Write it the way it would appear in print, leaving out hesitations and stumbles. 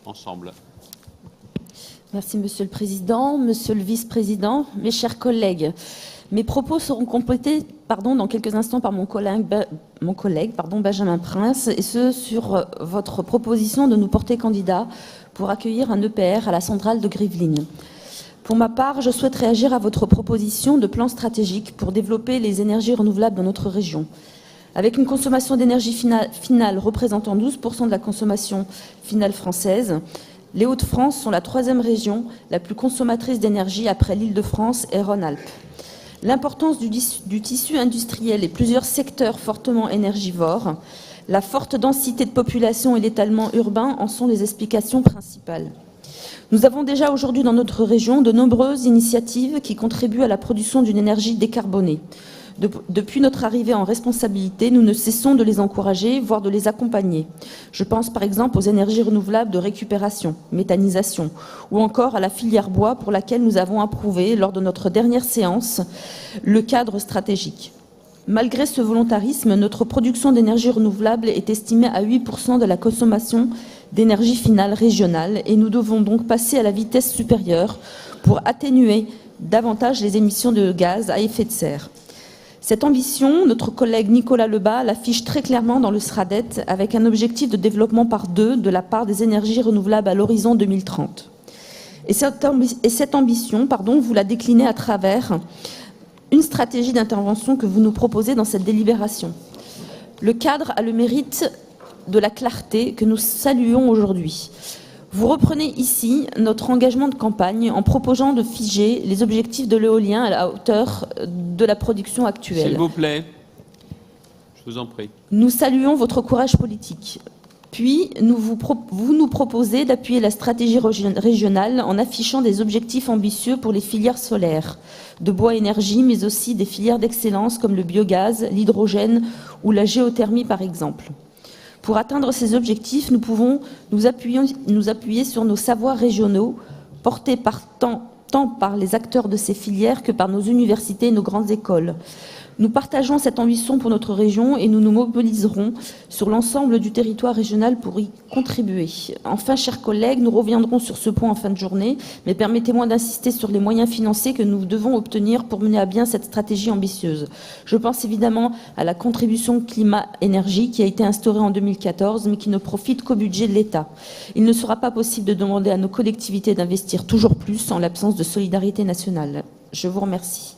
ensemble. Merci Monsieur le Président, Monsieur le Vice-président, mes chers collègues. Mes propos seront complétés dans quelques instants par mon collègue Benjamin Prince, et ce sur votre proposition de nous porter candidat pour accueillir un EPR à la centrale de Gravelines. Pour ma part, je souhaite réagir à votre proposition de plan stratégique pour développer les énergies renouvelables dans notre région. Avec une consommation d'énergie finale représentant 12% de la consommation finale française, les Hauts-de-France sont la 3e région la plus consommatrice d'énergie après l'Île-de-France et Rhône-Alpes. L'importance du tissu industriel et plusieurs secteurs fortement énergivores, la forte densité de population et l'étalement urbain en sont les explications principales. Nous avons déjà aujourd'hui dans notre région de nombreuses initiatives qui contribuent à la production d'une énergie décarbonée. Depuis notre arrivée en responsabilité, nous ne cessons de les encourager, voire de les accompagner. Je pense par exemple aux énergies renouvelables de récupération, méthanisation, ou encore à la filière bois pour laquelle nous avons approuvé, lors de notre dernière séance, le cadre stratégique. Malgré ce volontarisme, notre production d'énergie renouvelable est estimée à 8% de la consommation d'énergie finale régionale et nous devons donc passer à la vitesse supérieure pour atténuer davantage les émissions de gaz à effet de serre. Cette ambition, notre collègue Nicolas Lebas l'affiche très clairement dans le SRADET avec un objectif de développement par 2 de la part des énergies renouvelables à l'horizon 2030. Et cette ambition, vous la déclinez à travers une stratégie d'intervention que vous nous proposez dans cette délibération. Le cadre a le mérite de la clarté que nous saluons aujourd'hui. Vous reprenez ici notre engagement de campagne en proposant de figer les objectifs de l'éolien à la hauteur de la production actuelle. S'il vous plaît, je vous en prie. Nous saluons votre courage politique. Puis, vous nous proposez d'appuyer la stratégie régionale en affichant des objectifs ambitieux pour les filières solaires, de bois énergie, mais aussi des filières d'excellence comme le biogaz, l'hydrogène ou la géothermie par exemple. Pour atteindre ces objectifs, nous pouvons nous appuyer sur nos savoirs régionaux, portés tant par les acteurs de ces filières que par nos universités et nos grandes écoles. Nous partageons cette ambition pour notre région et nous nous mobiliserons sur l'ensemble du territoire régional pour y contribuer. Enfin, chers collègues, nous reviendrons sur ce point en fin de journée, mais permettez-moi d'insister sur les moyens financiers que nous devons obtenir pour mener à bien cette stratégie ambitieuse. Je pense évidemment à la contribution climat-énergie qui a été instaurée en 2014, mais qui ne profite qu'au budget de l'État. Il ne sera pas possible de demander à nos collectivités d'investir toujours plus en l'absence de solidarité nationale. Je vous remercie.